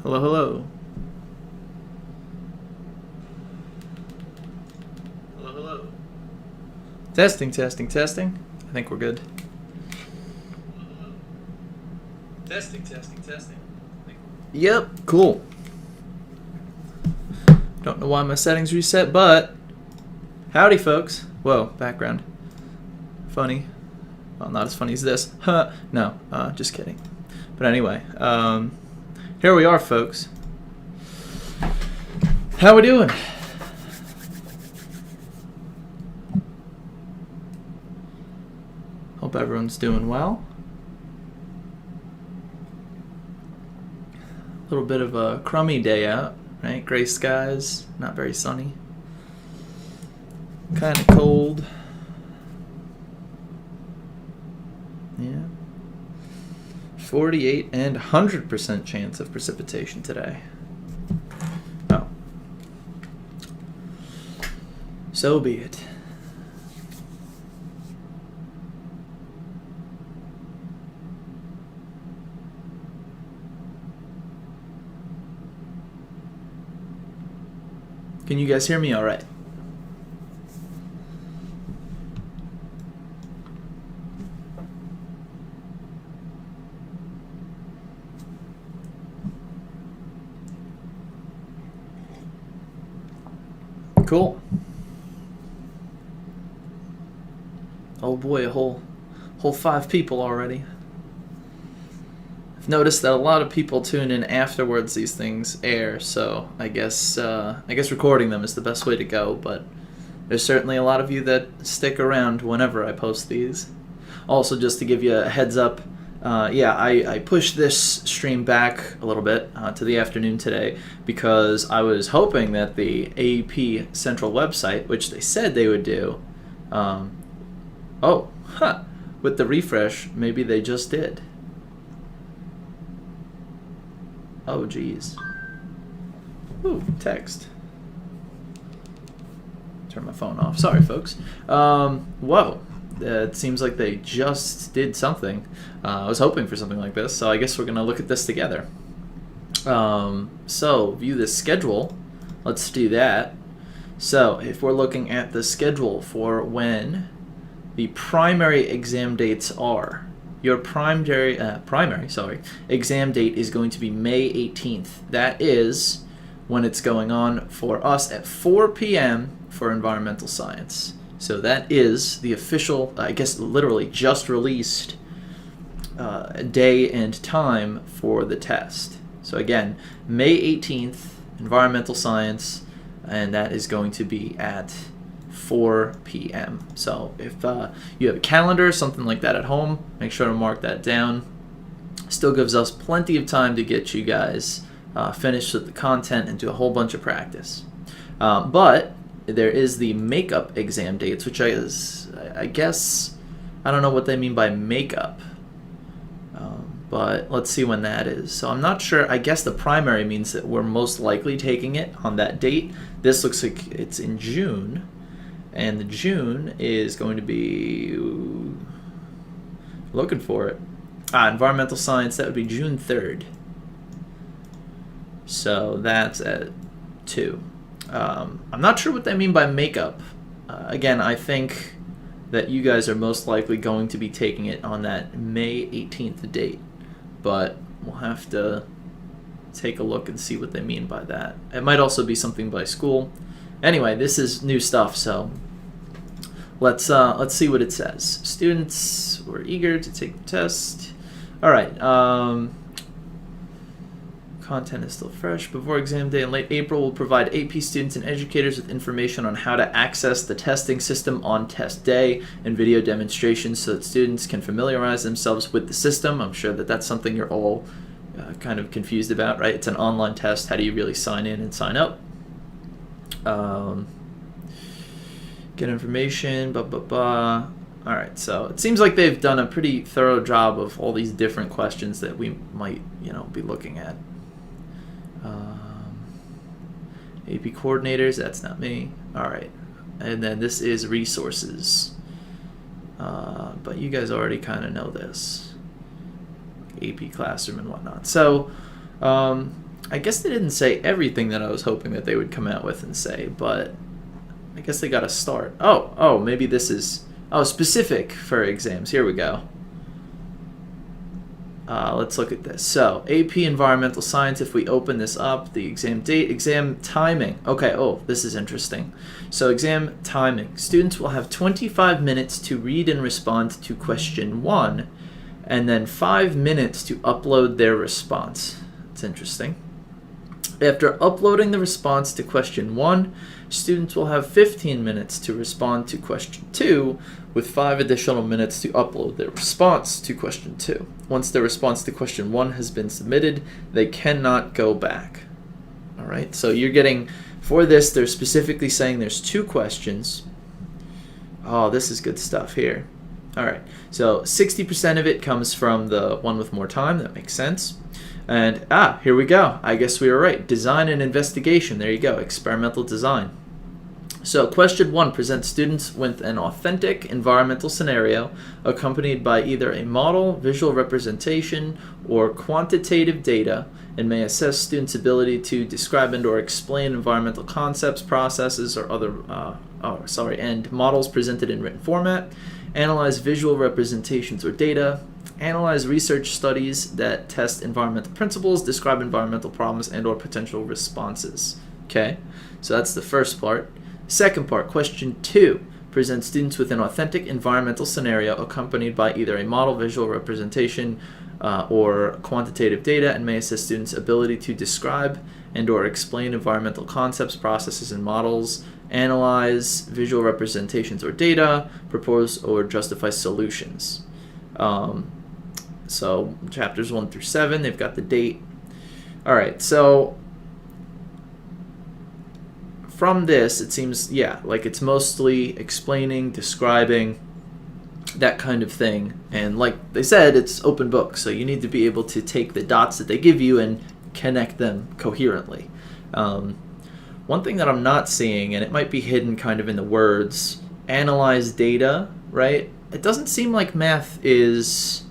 Hello, hello. Hello, hello. Testing, testing, testing. I think we're good. Testing, testing, testing. Yep, cool. Don't know why my settings reset, but howdy, folks. Whoa, background. Funny. Well, not as funny as this. Huh. No, just kidding. But anyway, here we are, folks. How we doing? Hope everyone's doing well. A little bit of a crummy day out, right? Gray skies, not very sunny. Kind of cold. Yeah. 48 and 100% chance of precipitation today. Oh. So be it. Can you guys hear me all right? Cool. Oh boy, a whole 5 people already. I've noticed that a lot of people tune in afterwards these things air, so I guess recording them is the best way to go, but there's certainly a lot of you that stick around whenever I post these. Also, just to give you a heads up, I pushed this stream back a little bit to the afternoon today because I was hoping that the AP Central website, which they said they would do, with the refresh, maybe they just did. Oh, geez. Ooh, text. Turn my phone off. Sorry, folks. Whoa. It seems like they just did something. I was hoping for something like this, so I guess we're going to look at this together. So, view the schedule. Let's do that. So, if we're looking at the schedule for when the primary exam dates are, your primary exam date is going to be May 18th. That is when it's going on for us at 4 p.m. for environmental science. So that is the official, I guess literally just released day and time for the test. So again, May 18th, environmental science, and that is going to be at 4 p.m. So if you have a calendar, something like that at home, make sure to mark that down. Still gives us plenty of time to get you guys finished with the content and do a whole bunch of practice. But there is the makeup exam dates, which I guess, I don't know what they mean by makeup. But let's see when that is. So I'm not sure. I guess the primary means that we're most likely taking it on that date. This looks like it's in June. And the June is going to be, looking for it. Environmental science, that would be June 3rd. So that's at 2. I'm not sure what they mean by makeup. Again, I think that you guys are most likely going to be taking it on that May 18th date. But we'll have to take a look and see what they mean by that. It might also be something by school. Anyway, this is new stuff, so let's see what it says. Students were eager to take the test. All right. Content is still fresh. Before exam day in late April, we'll provide AP students and educators with information on how to access the testing system on test day and video demonstrations so that students can familiarize themselves with the system. I'm sure that that's something you're all kind of confused about, right? It's an online test. How do you really sign in and sign up? Get information, blah, blah, blah. All right, so it seems like they've done a pretty thorough job of all these different questions that we might, be looking at. AP coordinators, that's not me. All right, and then this is resources. But you guys already kind of know this. AP classroom and whatnot. So I guess they didn't say everything that I was hoping that they would come out with and say, but I guess they got to start. Oh, maybe this is specific for exams. Here we go. Let's look at this. So, AP Environmental Science, if we open this up, the exam date, exam timing. Okay, this is interesting. So, exam timing. Students will have 25 minutes to read and respond to question 1, and then 5 minutes to upload their response. It's interesting. After uploading the response to question 1, students will have 15 minutes to respond to question 2, with 5 additional minutes to upload their response to question 2. Once their response to question 1 has been submitted, they cannot go back. All right, so you're getting, for this, they're specifically saying there's 2 questions. Oh, this is good stuff here. All right, so 60% of it comes from the one with more time. That makes sense. And, here we go. I guess we were right. Design and investigation. There you go. Experimental design. So, question 1 presents students with an authentic environmental scenario accompanied by either a model, visual representation, or quantitative data, and may assess students' ability to describe and or explain environmental concepts, processes, or other, and models presented in written format, analyze visual representations or data, analyze research studies that test environmental principles, describe environmental problems and or potential responses. Okay, so that's the first part. Second part, question 2, presents students with an authentic environmental scenario accompanied by either a model, visual representation, or quantitative data, and may assist students' ability to describe and or explain environmental concepts, processes, and models, analyze visual representations or data, propose or justify solutions. So chapters 1 through 7, they've got the date. All right, so from this, it seems, like it's mostly explaining, describing, that kind of thing. And like they said, it's open book, so you need to be able to take the dots that they give you and connect them coherently. One thing that I'm not seeing, and it might be hidden kind of in the words, analyze data, right? It doesn't seem like math is,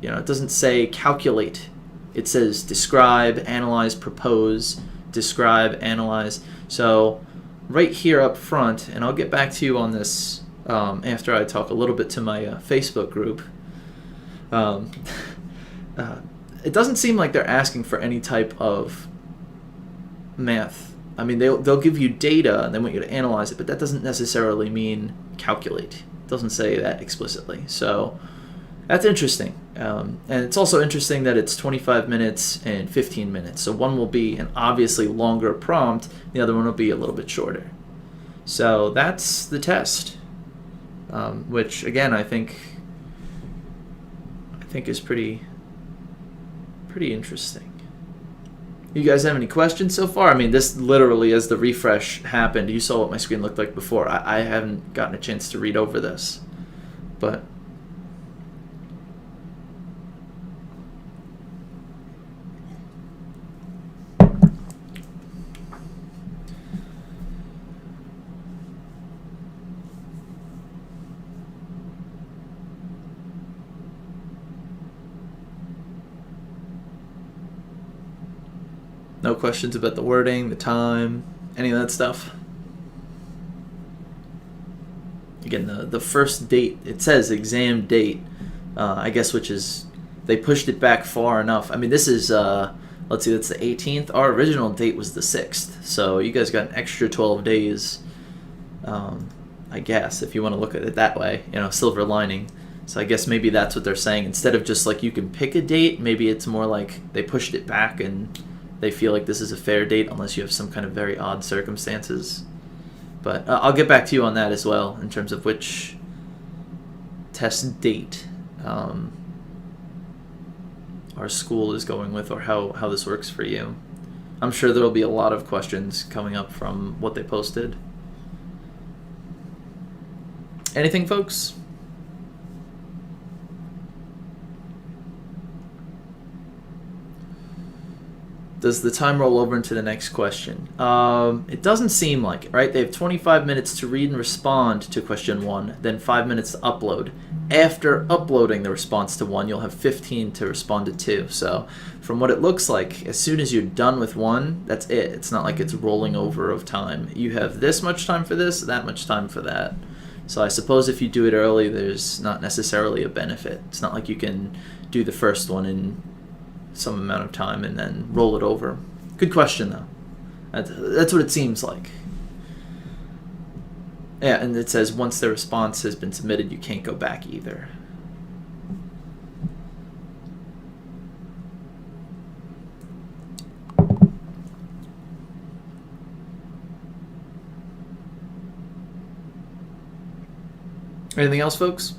it doesn't say calculate. It says describe, analyze, propose, describe, analyze. So right here up front, and I'll get back to you on this after I talk a little bit to my Facebook group. It doesn't seem like they're asking for any type of math. I mean, they'll give you data and they want you to analyze it, but that doesn't necessarily mean calculate. It doesn't say that explicitly. So that's interesting. And it's also interesting that it's 25 minutes and 15 minutes. So one will be an obviously longer prompt, the other one will be a little bit shorter. So that's the test, which again I think is pretty interesting. You guys have any questions so far? I mean, this literally, as the refresh happened, you saw what my screen looked like before. I haven't gotten a chance to read over this, but no questions about the wording, the time, any of that stuff? Again, the first date, it says exam date, I guess, which is, they pushed it back far enough. I mean, this is, let's see, that's the 18th. Our original date was the 6th. So you guys got an extra 12 days, I guess, if you want to look at it that way, silver lining. So I guess maybe that's what they're saying. Instead of just like you can pick a date, maybe it's more like they pushed it back and they feel like this is a fair date unless you have some kind of very odd circumstances. But I'll get back to you on that as well in terms of which test date our school is going with, or how this works for you. I'm sure there will be a lot of questions coming up from what they posted. Anything, folks? Does the time roll over into the next question? It doesn't seem like it, right? They have 25 minutes to read and respond to question 1, then 5 minutes to upload. after uploading the response to one, you'll have 15 to respond to two. So from what it looks like, as soon as you're done with one, that's it. It's not like it's rolling over of time. You have this much time for this, that much time for that. So I suppose if you do it early, there's not necessarily a benefit. It's not like you can do the first one in some amount of time and then roll it over. Good question, though. That's what it seems like. Yeah, and it says once the response has been submitted, you can't go back either. Anything else, folks?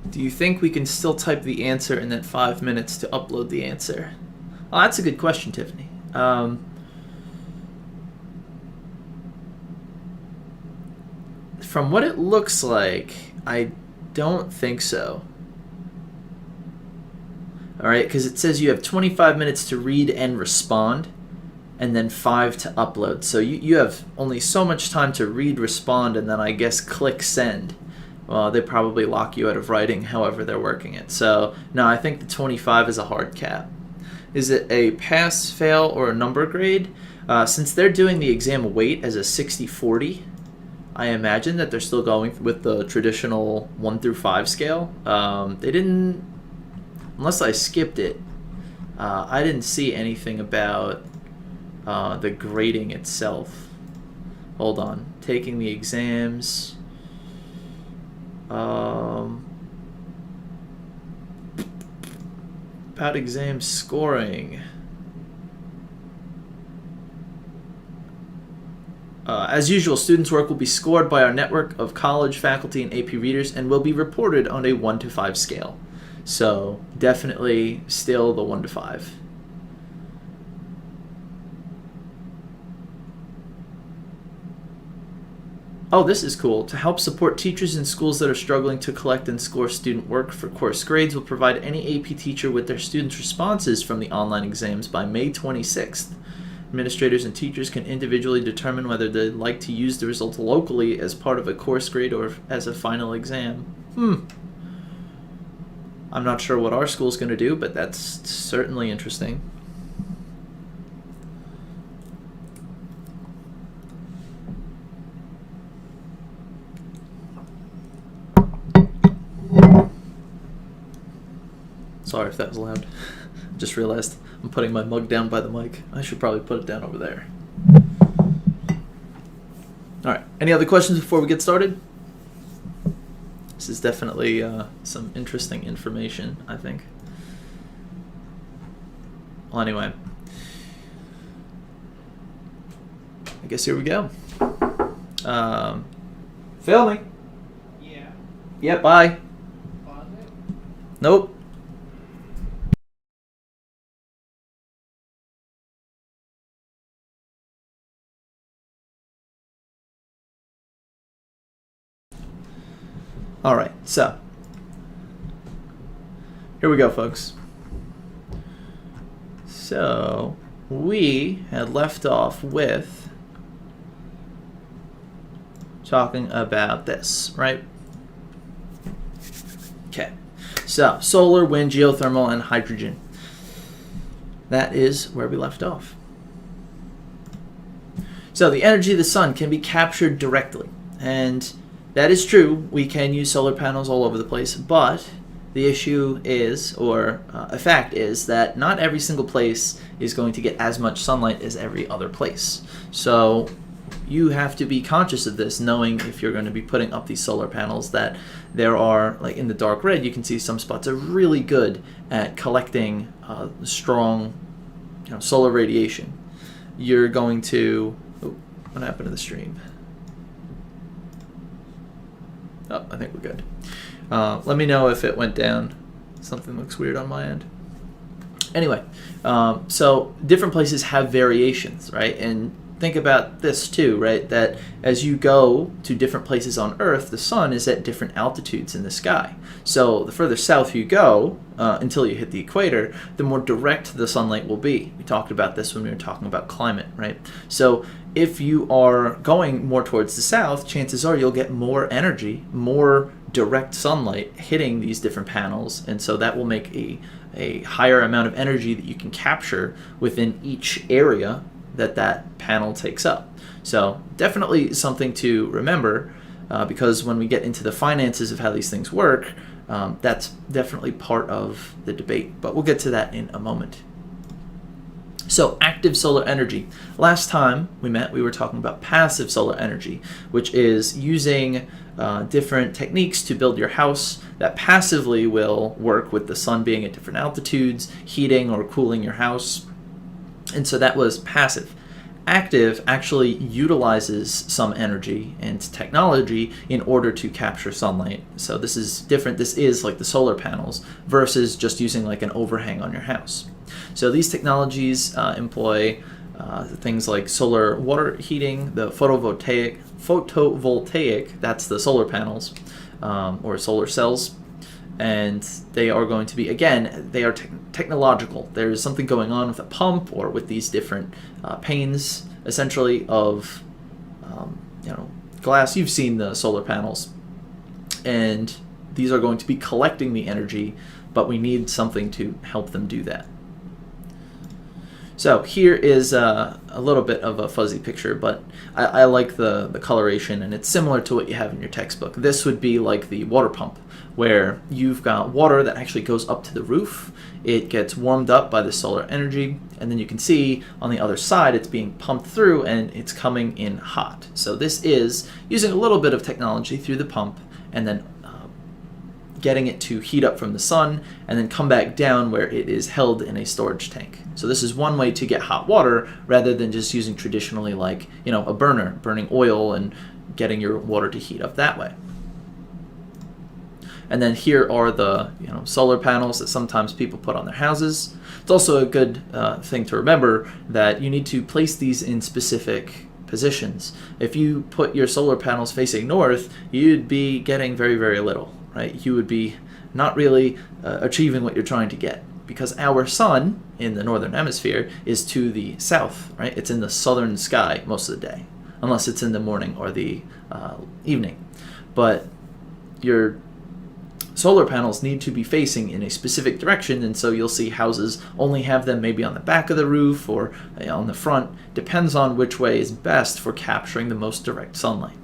Do you think we can still type the answer in that 5 minutes to upload the answer? Oh, that's a good question, Tiffany. From what it looks like, I don't think so. All right, because it says you have 25 minutes to read and respond, and then 5 to upload. So you have only so much time to read, respond, and then I guess click send. Well, they probably lock you out of writing however they're working it. So, no, I think the 25 is a hard cap. Is it a pass, fail, or a number grade? Since they're doing the exam weight as a 60-40, I imagine that they're still going with the traditional 1 through 5 scale. They didn't, unless I skipped it, I didn't see anything about the grading itself. Hold on. Taking the exams. About exam scoring. As usual, students' work will be scored by our network of college, faculty, and AP readers and will be reported on a 1 to 5 scale. So definitely still the 1 to 5. Oh, this is cool. To help support teachers in schools that are struggling to collect and score student work for course grades, will provide any AP teacher with their students' responses from the online exams by May 26th. Administrators and teachers can individually determine whether they'd like to use the result locally as part of a course grade or as a final exam. I'm not sure what our school's going to do, but that's certainly interesting. Sorry if that was loud. Just realized I'm putting my mug down by the mic. I should probably put it down over there. All right. Any other questions before we get started? This is definitely some interesting information, I think. Well, anyway. I guess here we go. Filming. Yeah. Yeah, bye. Pause it. Nope. All right, so here we go, folks. So we had left off with talking about this, right? Okay, so solar, wind, geothermal, and hydrogen. That is where we left off. So the energy of the sun can be captured directly, and that is true. We can use solar panels all over the place, but the issue is, or a fact is, that not every single place is going to get as much sunlight as every other place. So you have to be conscious of this, knowing if you're going to be putting up these solar panels that there are, like in the dark red, you can see some spots are really good at collecting strong solar radiation. You're going to... Oh, what happened to the stream? Oh, I think we're good. Let me know if it went down. Something looks weird on my end. Anyway, so different places have variations, right? And think about this too, right? That as you go to different places on Earth, the sun is at different altitudes in the sky. So the further south you go, until you hit the equator, the more direct the sunlight will be. We talked about this when we were talking about climate, right? So if you are going more towards the south, chances are you'll get more energy, more direct sunlight hitting these different panels, and so that will make a higher amount of energy that you can capture within each area that panel takes up. So definitely something to remember, because when we get into the finances of how these things work, that's definitely part of the debate, but we'll get to that in a moment. So active solar energy. Last time we met, we were talking about passive solar energy, which is using different techniques to build your house that passively will work with the sun being at different altitudes, heating or cooling your house. And so that was passive. Active actually utilizes some energy and technology in order to capture sunlight. So this is different. This is like the solar panels versus just using like an overhang on your house. So these technologies employ things like solar water heating, the photovoltaic, that's the solar panels, or solar cells. And they are going to be, again, they are technological. There is something going on with a pump or with these different panes, essentially, of glass. You've seen the solar panels. And these are going to be collecting the energy, but we need something to help them do that. So here is a little bit of a fuzzy picture, but I like the coloration, and it's similar to what you have in your textbook. This would be like the water pump, where you've got water that actually goes up to the roof. It gets warmed up by the solar energy, and then you can see on the other side it's being pumped through and it's coming in hot. So this is using a little bit of technology through the pump and then getting it to heat up from the sun and then come back down where it is held in a storage tank. So this is one way to get hot water rather than just using traditionally like, a burner, burning oil and getting your water to heat up that way. And then here are the solar panels that sometimes people put on their houses. It's also a good thing to remember that you need to place these in specific positions. If you put your solar panels facing north, you'd be getting very, very little, right? You would be not really achieving what you're trying to get, because our sun in the northern hemisphere is to the south, right? It's in the southern sky most of the day, unless it's in the morning or the evening. But your solar panels need to be facing in a specific direction, and so you'll see houses only have them maybe on the back of the roof or on the front. Depends on which way is best for capturing the most direct sunlight.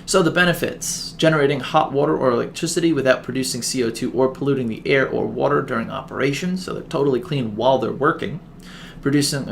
So the benefits: generating hot water or electricity without producing CO2 or polluting the air or water during operation, so they're totally clean while they're working. Producing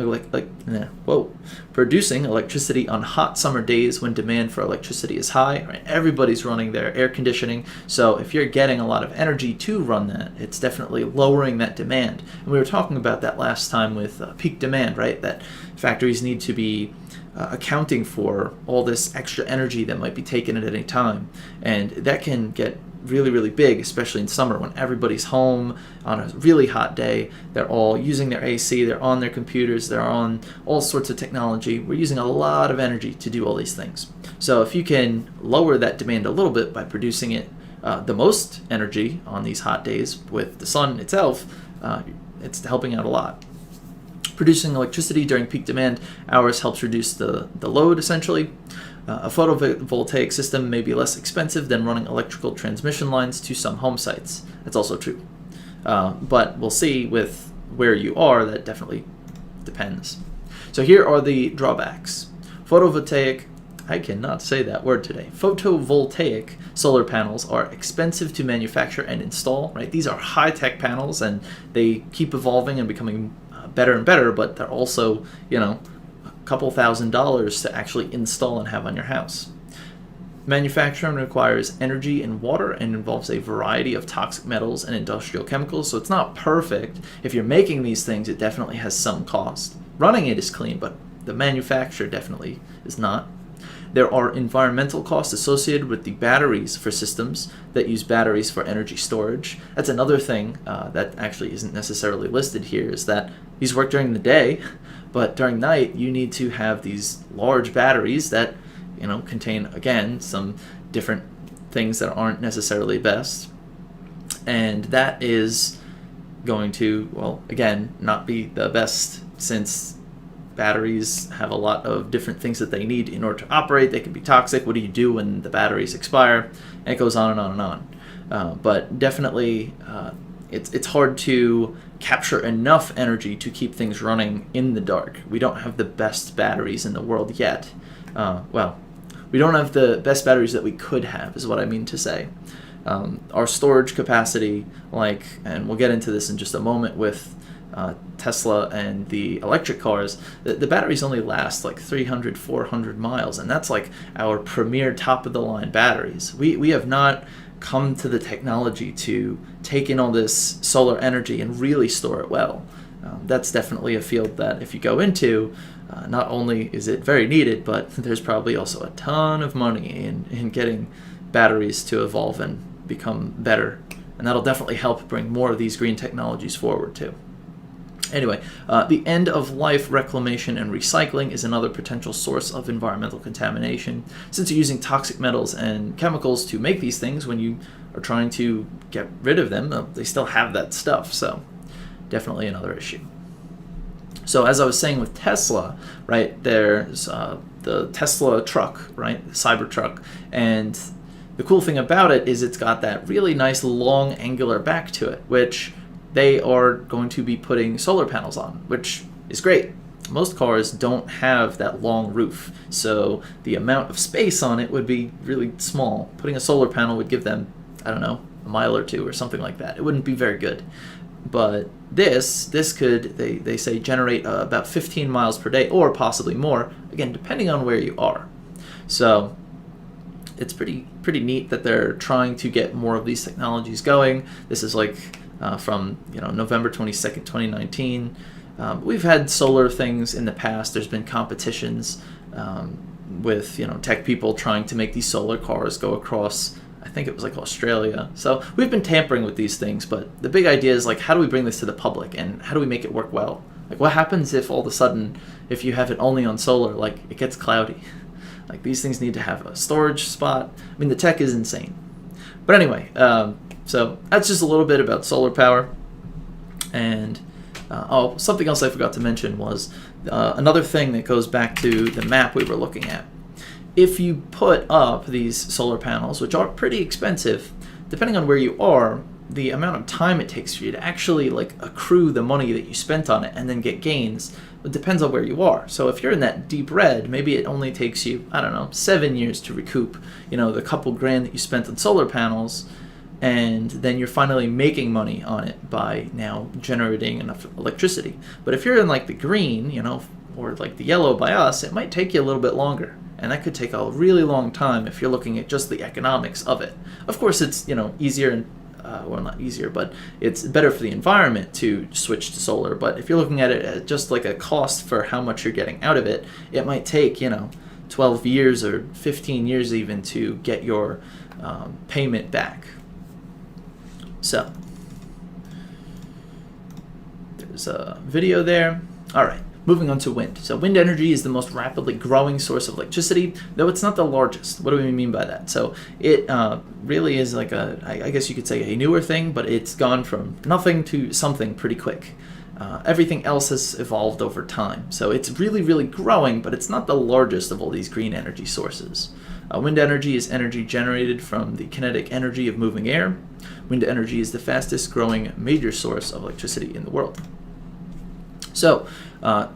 electricity on hot summer days when demand for electricity is high. Right? Everybody's running their air conditioning, so if you're getting a lot of energy to run that, it's definitely lowering that demand. And we were talking about that last time with peak demand, right? That factories need to be accounting for all this extra energy that might be taken at any time, and that can get really, really big, especially in summer when everybody's home on a really hot day. They're all using their AC, they're on their computers, they're on all sorts of technology. We're using a lot of energy to do all these things. So if you can lower that demand a little bit by producing it the most energy on these hot days with the sun itself, it's helping out a lot. Producing electricity during peak demand hours helps reduce the load, essentially. A photovoltaic system may be less expensive than running electrical transmission lines to some home sites. That's also true. But we'll see with where you are, that definitely depends. So here are the drawbacks. Photovoltaic, I cannot say that word today. Photovoltaic solar panels are expensive to manufacture and install, right? These are high-tech panels, and they keep evolving and becoming better and better, but they're also, couple $1,000s to actually install and have on your house. Manufacturing requires energy and water and involves a variety of toxic metals and industrial chemicals, so it's not perfect. If you're making these things, it definitely has some cost. Running it is clean, but the manufacture definitely is not. There are environmental costs associated with the batteries for systems that use batteries for energy storage. That's another thing that actually isn't necessarily listed here, is that these work during the day, but during night you need to have these large batteries that contain, again, some different things that aren't necessarily best. And that is going to, well, again, not be the best, since batteries have a lot of different things that they need in order to operate. They can be toxic. What do you do when the batteries expire? And it goes on and on and on. But definitely, it's hard to capture enough energy to keep things running in the dark. We don't have the best batteries in the world yet. We don't have the best batteries that we could have, is what I mean to say. Our storage capacity, and we'll get into this in just a moment with Tesla and the electric cars, the batteries only last 300, 400 miles, and that's our premier top-of-the-line batteries. We have not come to the technology to take in all this solar energy and really store it well. That's definitely a field that if you go into, not only is it very needed, but there's probably also a ton of money in getting batteries to evolve and become better, and that'll definitely help bring more of these green technologies forward too. Anyway, the end-of-life reclamation and recycling is another potential source of environmental contamination, since you're using toxic metals and chemicals to make these things. When you are trying to get rid of them, they still have that stuff, so definitely another issue. So as I was saying with Tesla, right, there's the Tesla truck, right, the Cybertruck, and the cool thing about it is it's got that really nice long angular back to it, which they are going to be putting solar panels on, which is great. Most cars don't have that long roof, so the amount of space on it would be really small. Putting a solar panel would give them, I don't know, a mile or two or something like that. It wouldn't be very good. But this could, they say, generate about 15 miles per day, or possibly more, again, depending on where you are. So it's pretty neat that they're trying to get more of these technologies going. This is from November 22nd, 2019. We've had solar things in the past. There's been competitions with tech people trying to make these solar cars go across, I think it was Australia. So we've been tampering with these things, but the big idea is how do we bring this to the public, and how do we make it work well? What happens if all of a sudden, if you have it only on solar, it gets cloudy? These things need to have a storage spot. I mean, the tech is insane. But anyway, so that's just a little bit about solar power. And something else I forgot to mention was another thing that goes back to the map we were looking at. If you put up these solar panels, which are pretty expensive, depending on where you are, the amount of time it takes for you to actually accrue the money that you spent on it and then get gains, it depends on where you are. So if you're in that deep red, maybe it only takes you, 7 years to recoup, the couple grand that you spent on solar panels, and then you're finally making money on it by now generating enough electricity. But if you're in the green, or the yellow by us, it might take you a little bit longer. And that could take a really long time if you're looking at just the economics of it. Of course, it's easier and not easier, but it's better for the environment to switch to solar. But if you're looking at it as just a cost for how much you're getting out of it, it might take 12 years or 15 years even to get your payment back. So there's a video there. All right. Moving on to wind. So wind energy is the most rapidly growing source of electricity, though it's not the largest. What do we mean by that? So it really is I guess you could say a newer thing, but it's gone from nothing to something pretty quick. Everything else has evolved over time. So it's really, really growing, but it's not the largest of all these green energy sources. Wind energy is energy generated from the kinetic energy of moving air. Wind energy is the fastest growing major source of electricity in the world. So,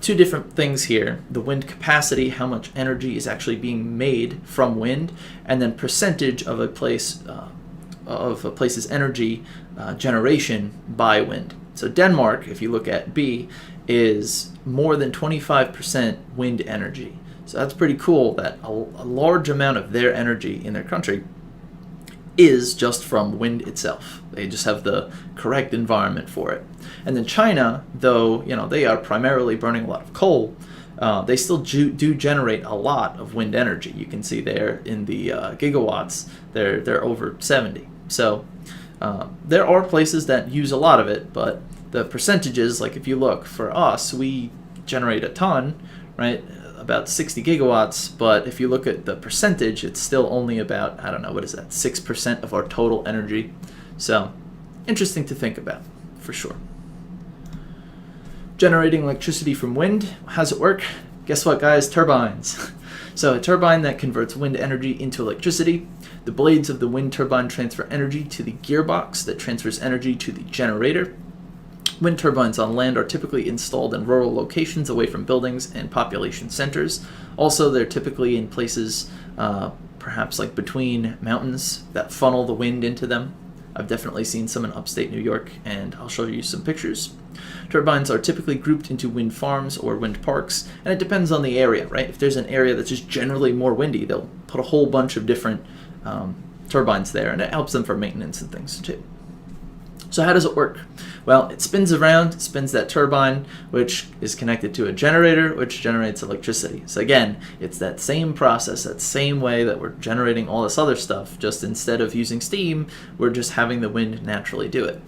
two different things here. The wind capacity, how much energy is actually being made from wind, and then percentage of a place's energy generation by wind. So Denmark, if you look at B, is more than 25% wind energy. So that's pretty cool that a large amount of their energy in their country is just from wind itself. They just have the correct environment for it. And then China, though they are primarily burning a lot of coal, they still do generate a lot of wind energy. You can see there in the gigawatts, they're over 70. So there are places that use a lot of it, but the percentages, like if you look for us, we generate a ton, right? About 60 gigawatts, but if you look at the percentage, it's still only about, I don't know, what is that, 6% of our total energy. So interesting to think about, for sure. Generating electricity from wind, how's it work? Guess what, guys? Turbines. So a turbine that converts wind energy into electricity. The blades of the wind turbine transfer energy to the gearbox that transfers energy to the generator. Wind turbines on land are typically installed in rural locations away from buildings and population centers. Also, they're typically in places perhaps like between mountains that funnel the wind into them. I've definitely seen some in upstate New York, and I'll show you some pictures. Turbines are typically grouped into wind farms or wind parks, and it depends on the area, right? If there's an area that's just generally more windy, they'll put a whole bunch of different turbines there, and it helps them for maintenance and things too. So how does it work? Well, it spins around, spins that turbine, which is connected to a generator, which generates electricity. So again, it's that same process, that same way that we're generating all this other stuff, just instead of using steam, we're just having the wind naturally do it.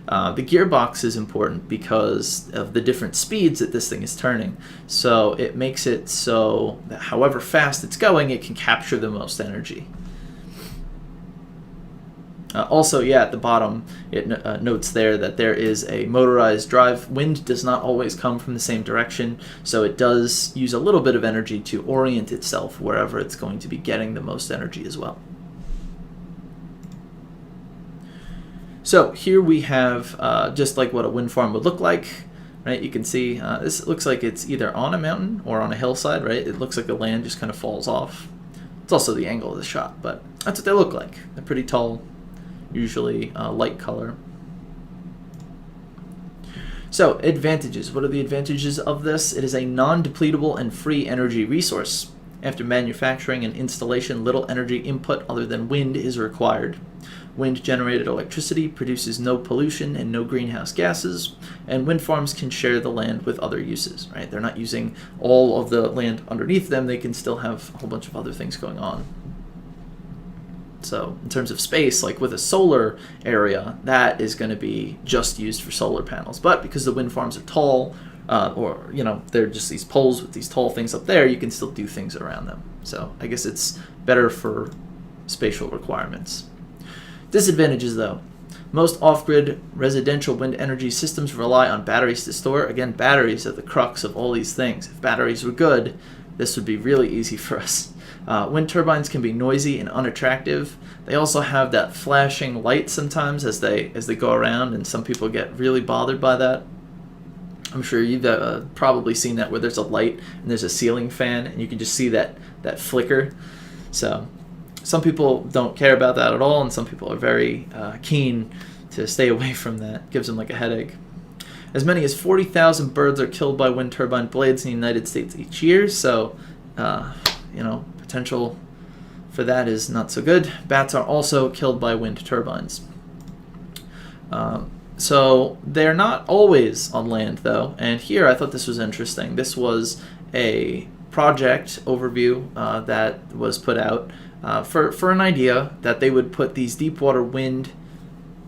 The gearbox is important because of the different speeds that this thing is turning. So it makes it so that however fast it's going, it can capture the most energy. Also, at the bottom, it notes there that there is a motorized drive. Wind does not always come from the same direction, so it does use a little bit of energy to orient itself wherever it's going to be getting the most energy as well. So here we have just like what a wind farm would look like, right? You can see this looks like it's either on a mountain or on a hillside, right? It looks like the land just kind of falls off. It's also the angle of the shot, but that's what they look like. They're pretty tall. Usually light color. So advantages. What are the advantages of this? It is a non-depletable and free energy resource. After manufacturing and installation, little energy input other than wind is required. Wind-generated electricity produces no pollution and no greenhouse gases, and wind farms can share the land with other uses, right? They're not using all of the land underneath them. They can still have a whole bunch of other things going on. So in terms of space, like with a solar area, that is going to be just used for solar panels. But because the wind farms are tall, or they're just these poles with these tall things up there, you can still do things around them. So I guess it's better for spatial requirements. Disadvantages, though. Most off-grid residential wind energy systems rely on batteries to store. Again, batteries are the crux of all these things. If batteries were good, this would be really easy for us. Wind turbines can be noisy and unattractive. They also have that flashing light sometimes as they go around, and some people get really bothered by that. I'm sure you've probably seen that where there's a light and there's a ceiling fan, and you can just see that flicker. So some people don't care about that at all, and some people are very keen to stay away from that. It gives them like a headache. As many as 40,000 birds are killed by wind turbine blades in the United States each year, so potential for that is not so good. Bats are also killed by wind turbines. So they're not always on land, though, and here I thought this was interesting. This was a project overview that was put out for an idea that they would put these deep water wind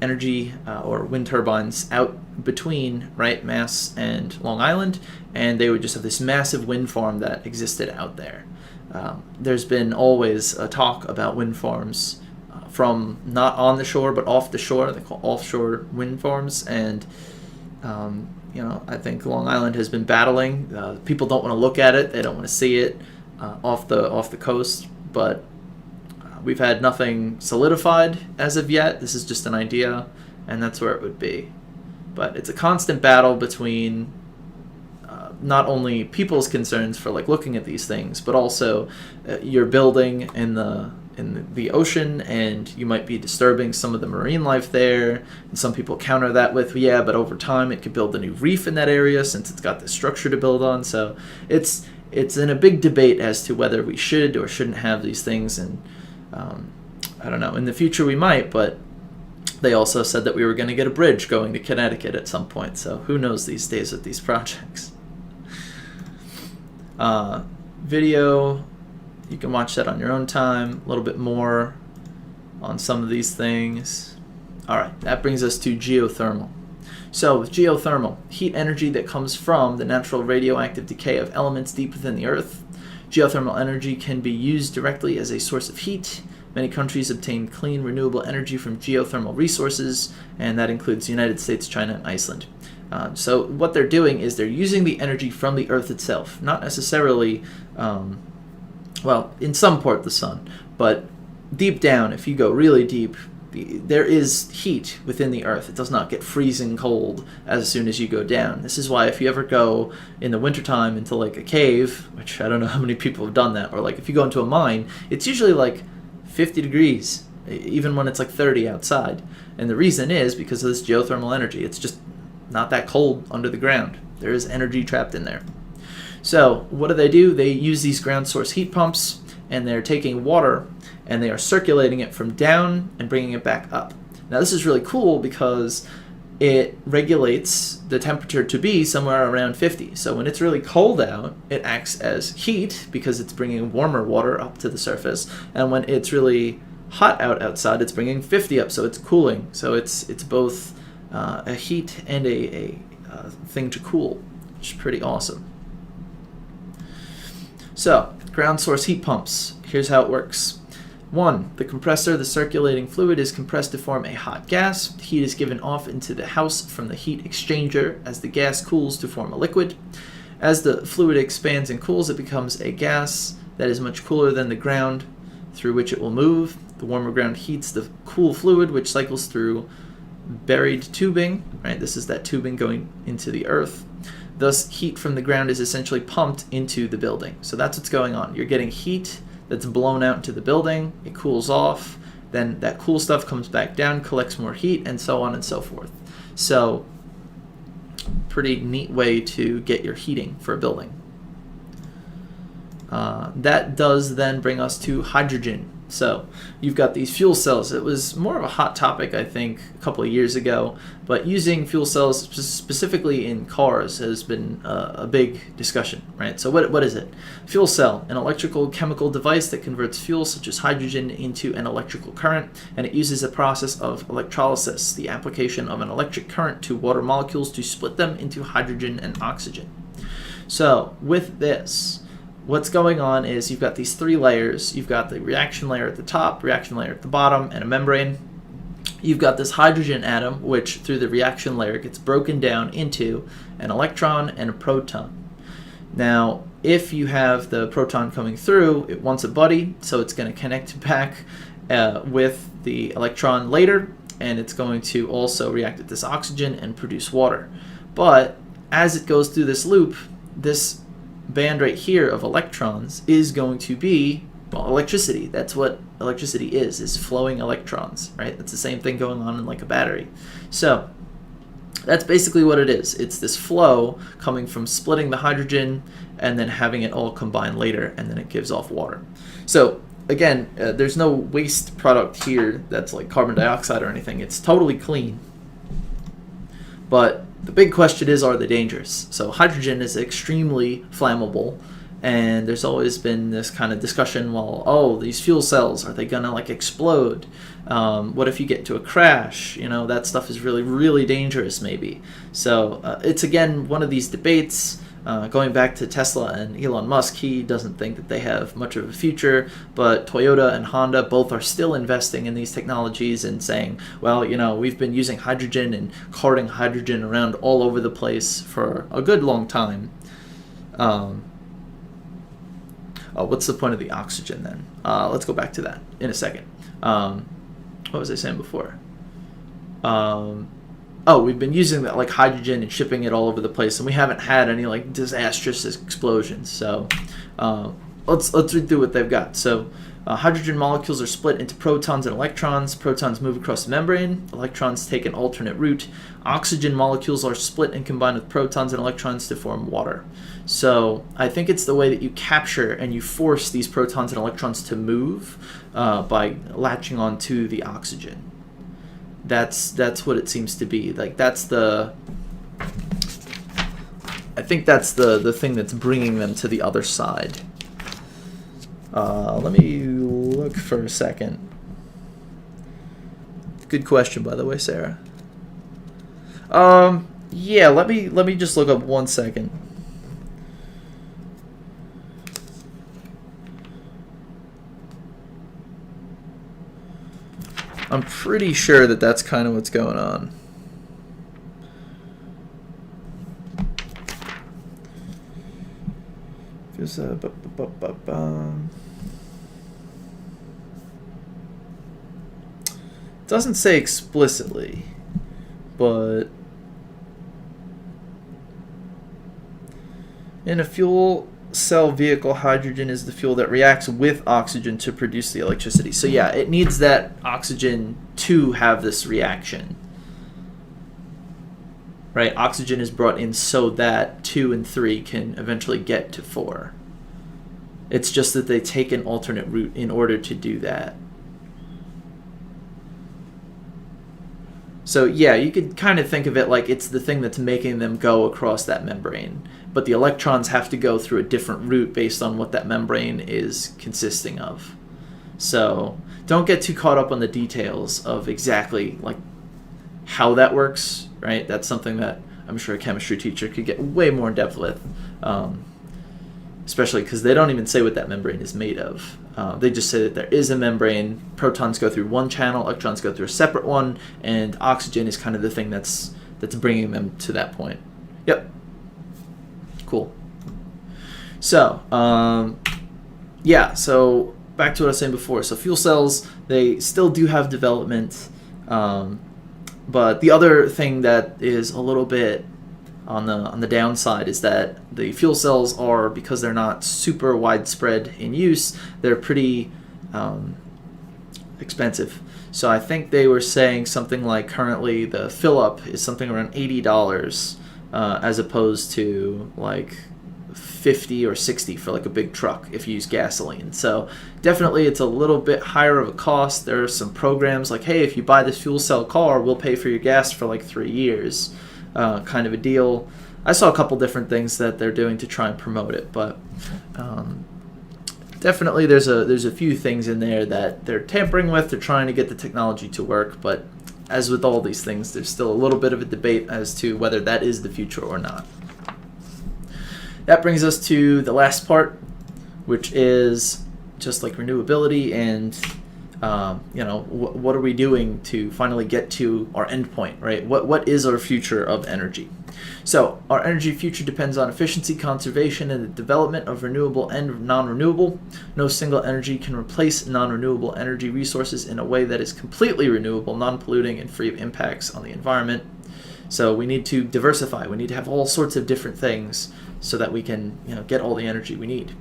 energy or wind turbines out between Mass and Long Island, and they would just have this massive wind farm that existed out there. There's been always a talk about wind farms from not on the shore but off the shore. They call offshore wind farms, and I think Long Island has been battling. People don't want to look at it; they don't want to see it off the coast. But we've had nothing solidified as of yet. This is just an idea, and that's where it would be. But it's a constant battle between not only people's concerns for looking at these things, but also you're building in the ocean, and you might be disturbing some of the marine life there. And some people counter that with, but over time it could build a new reef in that area since it's got this structure to build on. So it's in a big debate as to whether we should or shouldn't have these things. And I don't know. In the future we might, but they also said that we were going to get a bridge going to Connecticut at some point. So who knows these days with these projects. video, you can watch that on your own time, a little bit more on some of these things. All right, that brings us to geothermal. So with geothermal, heat energy that comes from the natural radioactive decay of elements deep within the earth. Geothermal energy can be used directly as a source of heat. Many countries obtain clean, renewable energy from geothermal resources, and that includes the United States, China, and Iceland. So what they're doing is they're using the energy from the earth itself, not necessarily, well, in some part the sun, but deep down, if you go really deep, there is heat within the earth. It does not get freezing cold as soon as you go down. This is why if you ever go in the wintertime into like a cave, which I don't know how many people have done that, or like if you go into a mine, it's usually like 50 degrees, even when it's like 30 outside. And the reason is because of this geothermal energy. It's just not that cold under the ground. There is energy trapped in there. So what do? They use these ground source heat pumps, and they're taking water and they are circulating it from down and bringing it back up. Now this is really cool because it regulates the temperature to be somewhere around 50. So when it's really cold out, it acts as heat because it's bringing warmer water up to the surface. And when it's really hot outside, it's bringing 50 up, so it's cooling. So it's both a heat and a thing to cool, which is pretty awesome. So ground source heat pumps, here's how it works. 1. The compressor, the circulating fluid, is compressed to form a hot gas. Heat is given off into the house from the heat exchanger as the gas cools to form a liquid. As the fluid expands and cools, it becomes a gas that is much cooler than the ground through which it will move. The warmer ground heats the cool fluid, which cycles through buried tubing. Right? This is that tubing going into the earth. Thus, heat from the ground is essentially pumped into the building. So that's what's going on. You're getting heat that's blown out into the building, it cools off, then that cool stuff comes back down, collects more heat, and so on and so forth. So, pretty neat way to get your heating for a building. That does then bring us to hydrogen. So you've got these fuel cells. It was more of a hot topic, I think, a couple of years ago, but using fuel cells specifically in cars has been a big discussion, right? So what is it? Fuel cell, an electrical chemical device that converts fuel such as hydrogen into an electrical current, and it uses a process of electrolysis, the application of an electric current to water molecules to split them into hydrogen and oxygen. So with this, what's going on is you've got these three layers. You've got the reaction layer at the top, reaction layer at the bottom, and a membrane. You've got this hydrogen atom, which through the reaction layer gets broken down into an electron and a proton. Now, if you have the proton coming through, it wants a buddy, so it's going to connect back with the electron later, and it's going to also react with this oxygen and produce water. But as it goes through this loop, this band right here of electrons is going to be, well, electricity. That's what electricity is flowing electrons, right? That's the same thing going on in like a battery. So that's basically what it is. It's this flow coming from splitting the hydrogen and then having it all combine later, and then it gives off water. So again, there's no waste product here that's like carbon dioxide or anything. It's totally clean. But the big question is, are they dangerous? So hydrogen is extremely flammable, and there's always been this kind of discussion, well, oh, these fuel cells, are they gonna like explode? What if you get into a crash? You know, that stuff is really, really dangerous maybe. So it's again one of these debates. Going back to Tesla and Elon Musk, he doesn't think that they have much of a future, but Toyota and Honda both are still investing in these technologies and saying, well, you know, we've been using hydrogen and carting hydrogen around all over the place for a good long time. What's the point of the oxygen then? Let's go back to that in a second. What was I saying before? We've been using that like hydrogen and shipping it all over the place, and we haven't had any like disastrous explosions. So let's read through what they've got. So hydrogen molecules are split into protons and electrons. Protons move across the membrane. Electrons take an alternate route. Oxygen molecules are split and combined with protons and electrons to form water. So I think it's the way that you capture and you force these protons and electrons to move by latching onto the oxygen. That's what it seems to be. Like that's the I think that's the thing that's bringing them to the other side. Let me look for a second. Good question, by the way, Sarah. Yeah, let me just look up 1 second. I'm pretty sure that that's kind of what's going on. There's a doesn't say explicitly, but in a fuel cell vehicle, hydrogen is the fuel that reacts with oxygen to produce the electricity. So yeah, it needs that oxygen to have this reaction. Right? Oxygen is brought in so that 2 and 3 can eventually get to 4. It's just that they take an alternate route in order to do that. So yeah, you could kind of think of it like it's the thing that's making them go across that membrane. But the electrons have to go through a different route based on what that membrane is consisting of. So don't get too caught up on the details of exactly like how that works, right? That's something that I'm sure a chemistry teacher could get way more in depth with, especially because they don't even say what that membrane is made of. They just say that there is a membrane, protons go through one channel, electrons go through a separate one, and oxygen is kind of the thing that's bringing them to that point. Yep. Cool. So, yeah, so back to what I was saying before. So fuel cells, they still do have development, but the other thing that is a little bit on the downside is that the fuel cells are, because they're not super widespread in use, they're pretty expensive. So I think they were saying something like currently the fill-up is something around $80 as opposed to like 50 or 60 for like a big truck if you use gasoline. So definitely it's a little bit higher of a cost. There are some programs like, hey, if you buy this fuel cell car, we'll pay for your gas for like 3 years, kind of a deal. I saw a couple different things that they're doing to try and promote it, but definitely there's a few things in there that they're tampering with. They're trying to get the technology to work, but as with all these things, there's still a little bit of a debate as to whether that is the future or not. That brings us to the last part, which is just like renewability and what are we doing to finally get to our endpoint, right? What is our future of energy? So our energy future depends on efficiency, conservation, and the development of renewable and non-renewable. No single energy can replace non-renewable energy resources in a way that is completely renewable, non-polluting, and free of impacts on the environment. So we need to diversify. We need to have all sorts of different things so that we can get all the energy we need.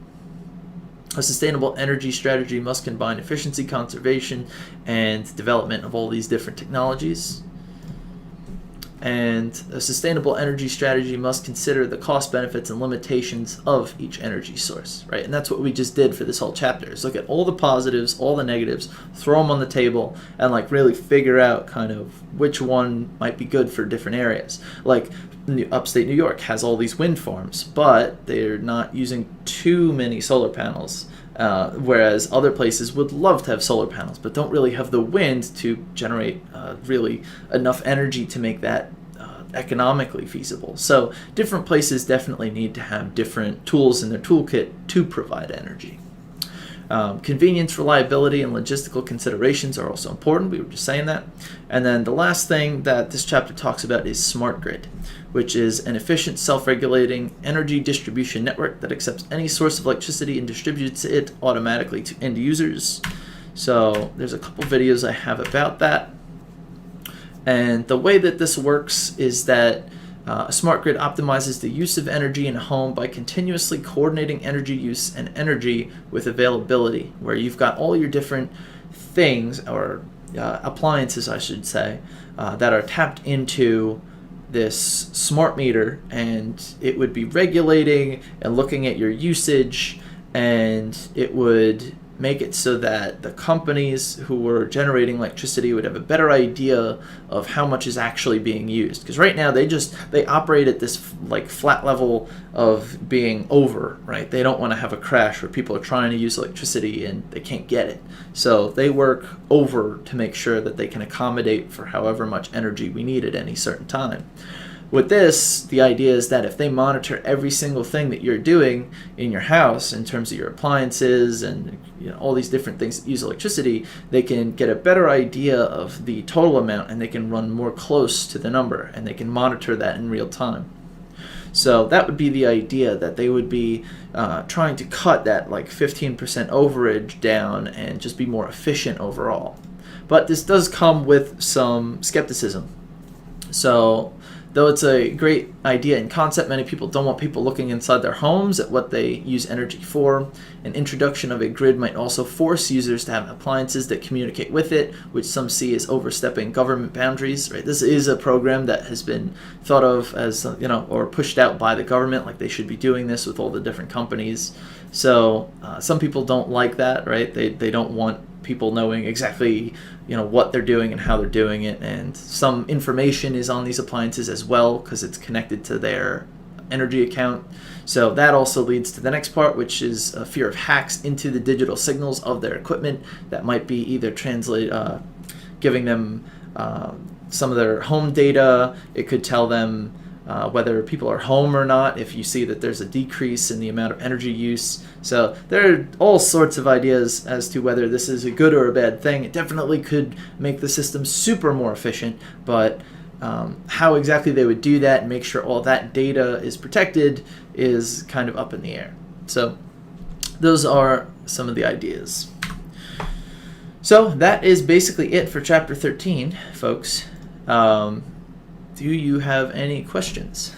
A sustainable energy strategy must combine efficiency, conservation, and development of all these different technologies. And a sustainable energy strategy must consider the cost, benefits, and limitations of each energy source, right? And that's what we just did for this whole chapter, is look at all the positives, all the negatives, throw them on the table, and like really figure out kind of which one might be good for different areas. Like upstate New York has all these wind farms, but they're not using too many solar panels. Whereas other places would love to have solar panels, but don't really have the wind to generate really enough energy to make that economically feasible. So different places definitely need to have different tools in their toolkit to provide energy. Convenience, reliability, and logistical considerations are also important. We were just saying that. And then the last thing that this chapter talks about is smart grid, which is an efficient, self-regulating energy distribution network that accepts any source of electricity and distributes it automatically to end users. So there's a couple videos I have about that. And the way that this works is that a smart grid optimizes the use of energy in a home by continuously coordinating energy use and energy with availability, where you've got all your different things, or appliances, I should say, that are tapped into this smart meter, and it would be regulating and looking at your usage, and it would make it so that the companies who were generating electricity would have a better idea of how much is actually being used. Because right now they operate at this flat level of being over, right? They don't want to have a crash where people are trying to use electricity and they can't get it. So they work over to make sure that they can accommodate for however much energy we need at any certain time. With this, the idea is that if they monitor every single thing that you're doing in your house in terms of your appliances and all these different things that use electricity, they can get a better idea of the total amount and they can run more close to the number and they can monitor that in real time. So that would be the idea, that they would be trying to cut that 15% overage down and just be more efficient overall. But this does come with some skepticism. So though it's a great idea in concept, many people don't want people looking inside their homes at what they use energy for. An introduction of a grid might also force users to have appliances that communicate with it, which some see as overstepping government boundaries. Right? This is a program that has been thought of as, or pushed out by the government, like they should be doing this with all the different companies. So some people don't like that, right? They don't want people knowing exactly what they're doing and how they're doing it, and some information is on these appliances as well because it's connected to their energy account. So that also leads to the next part, which is a fear of hacks into the digital signals of their equipment that might be either giving them some of their home data. It could tell them whether people are home or not if you see that there's a decrease in the amount of energy use. So there are all sorts of ideas as to whether this is a good or a bad thing. It definitely could make the system super more efficient, but how exactly they would do that and make sure all that data is protected is kind of up in the air. So those are some of the ideas. So that is basically it for chapter 13, folks. Do you have any questions?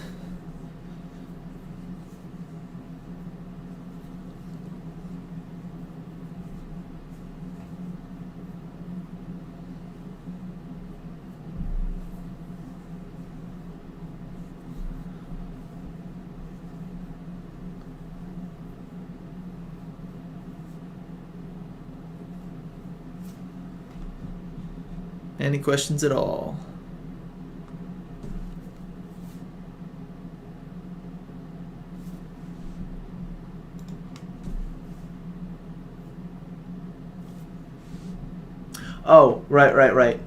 Any questions at all? Oh, right.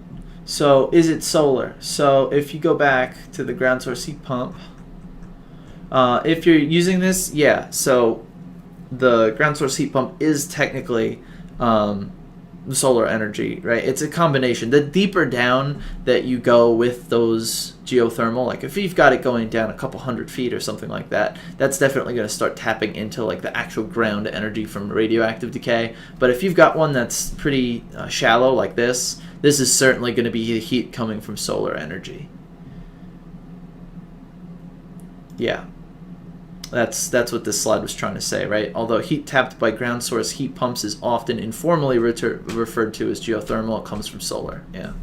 So is it solar? So if you go back to the ground source heat pump, if you're using this, yeah, so the ground source heat pump is technically solar energy, right? It's a combination. The deeper down that you go with those geothermal, like if you've got it going down a couple 100 feet or something like that, that's definitely going to start tapping into the actual ground energy from radioactive decay. But if you've got one that's pretty shallow like this is certainly going to be the heat coming from solar energy. Yeah. That's what this slide was trying to say, right? Although heat tapped by ground source heat pumps is often informally referred to as geothermal, it comes from solar. Yeah.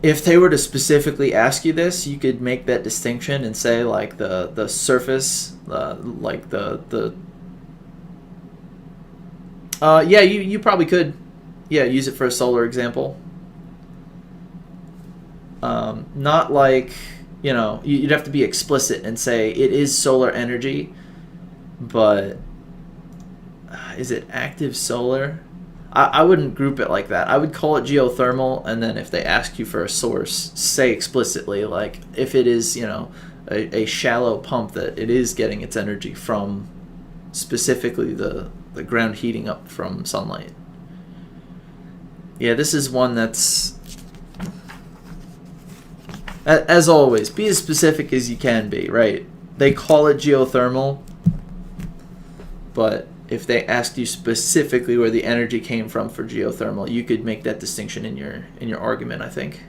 If they were to specifically ask you this, you could make that distinction and say the surface, yeah, you probably could, use it for a solar example. Not you'd have to be explicit and say it is solar energy, but is it active solar? I wouldn't group it like that. I would call it geothermal, and then if they ask you for a source, say explicitly, if it is, a shallow pump, that it is getting its energy from specifically the ground heating up from sunlight. Yeah, this is one that's, as always, be as specific as you can be, right? They call it geothermal, but if they asked you specifically where the energy came from for geothermal, you could make that distinction in your argument, I think.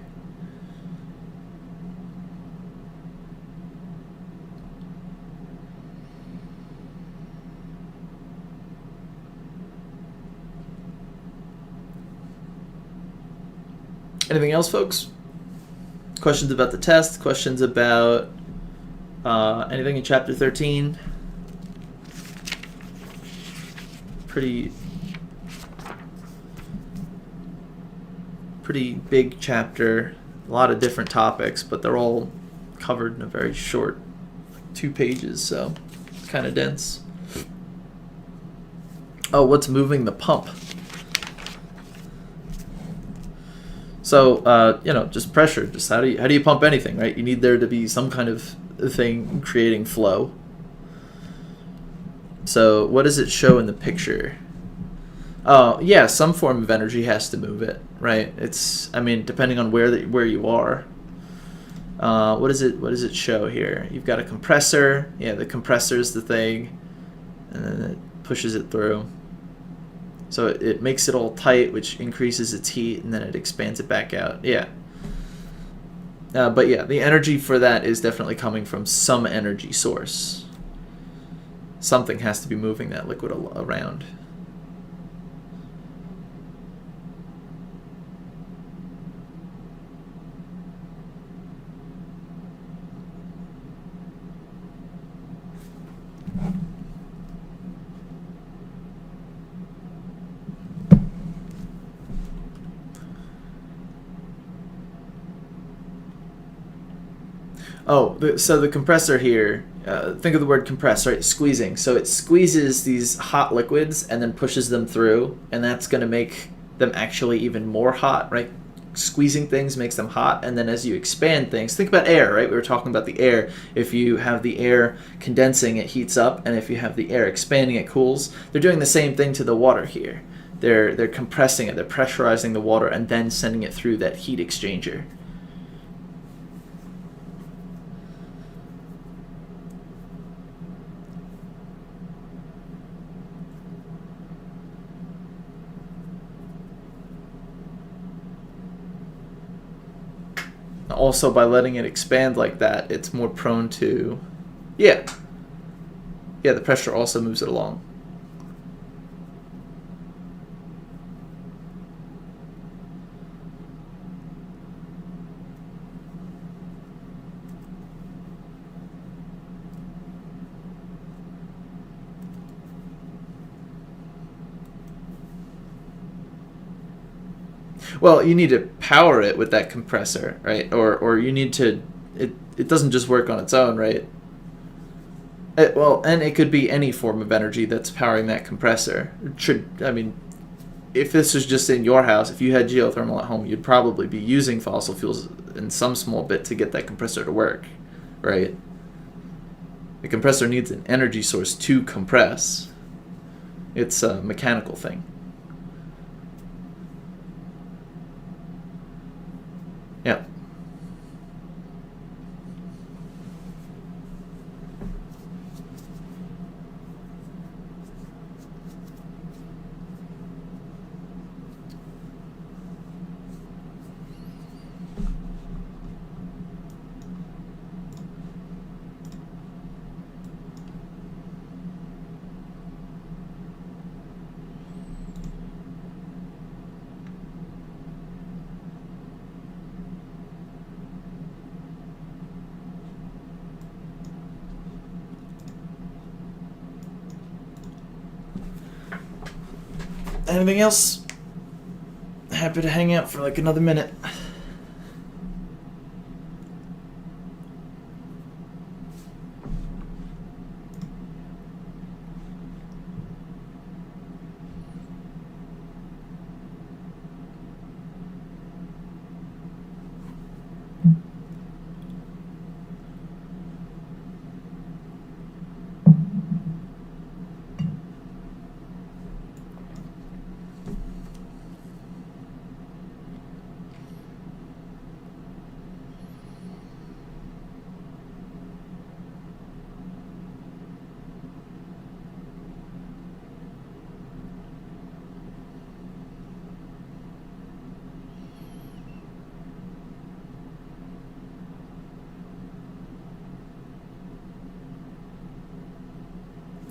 Anything else, folks? Questions about the test? Questions about anything in chapter 13? Pretty big chapter. A lot of different topics, but they're all covered in a very short, like 2 pages, so it's kind of dense. Oh, what's moving the pump? So, just pressure. Just how do you pump anything, right? You need there to be some kind of thing creating flow. So, what does it show in the picture? Oh, yeah, some form of energy has to move it, right? Depending on where you are. What does it show here? You've got a compressor. Yeah, the compressor is the thing, and then it pushes it through. So it makes it all tight, which increases its heat, and then it expands it back out. Yeah. But yeah, the energy for that is definitely coming from some energy source. Something has to be moving that liquid around. Oh, so the compressor here, think of the word compress, right? Squeezing. So it squeezes these hot liquids and then pushes them through, and that's going to make them actually even more hot, right? Squeezing things makes them hot, and then as you expand things, think about air, right? We were talking about the air. If you have the air condensing, it heats up, and if you have the air expanding, it cools. They're doing the same thing to the water here. They're compressing it, they're pressurizing the water, and then sending it through that heat exchanger. Also, by letting it expand like that, it's more prone to, yeah, the pressure also moves it along. Well, you need to power it with that compressor, right? Or you need to. It doesn't just work on its own, right? And it could be any form of energy that's powering that compressor. If this was just in your house, if you had geothermal at home, you'd probably be using fossil fuels in some small bit to get that compressor to work, right? The compressor needs an energy source to compress. It's a mechanical thing. Yeah. Anything else? Happy to hang out for like another minute.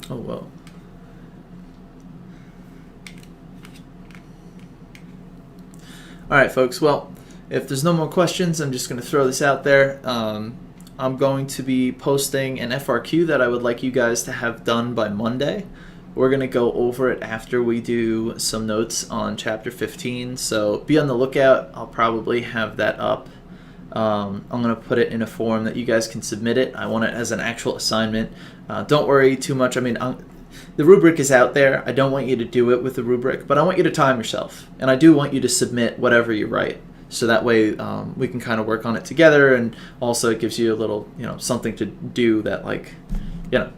Oh, well. All right, folks. Well, if there's no more questions, I'm just going to throw this out there. I'm going to be posting an FRQ that I would like you guys to have done by Monday. We're going to go over it after we do some notes on Chapter 15, so be on the lookout. I'll probably have that up. I'm going to put it in a form that you guys can submit it. I want it as an actual assignment. Don't worry too much. I mean, the rubric is out there. I don't want you to do it with the rubric, but I want you to time yourself. And I do want you to submit whatever you write. So that way we can kind of work on it together, and also it gives you a little, something to do that, like,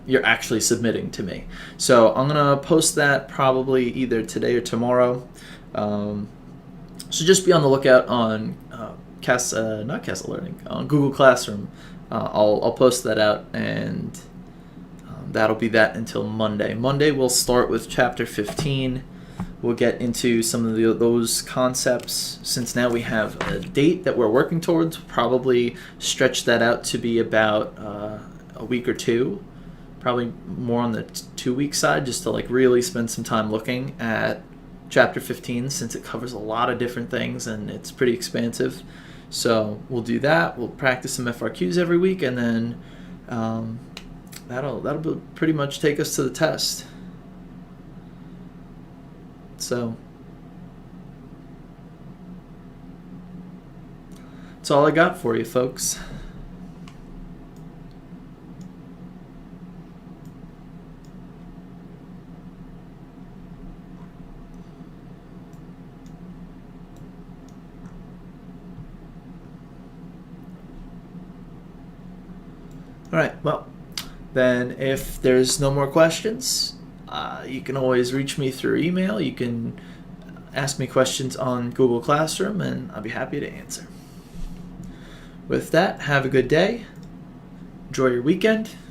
you're actually submitting to me. So I'm going to post that probably either today or tomorrow. So just be on the lookout on not Castle Learning, on Google Classroom. I'll post that out, and that'll be that until Monday. Monday we'll start with Chapter 15. We'll get into some of those concepts. Since now we have a date that we're working towards, probably stretch that out to be about a week or two. Probably more on the 2-week side, just to really spend some time looking at Chapter 15, since it covers a lot of different things and it's pretty expansive. So we'll do that. We'll practice some FRQs every week, and then that'll pretty much take us to the test. So that's all I got for you, folks. All right, well, then if there's no more questions, you can always reach me through email. You can ask me questions on Google Classroom, and I'll be happy to answer. With that, have a good day. Enjoy your weekend.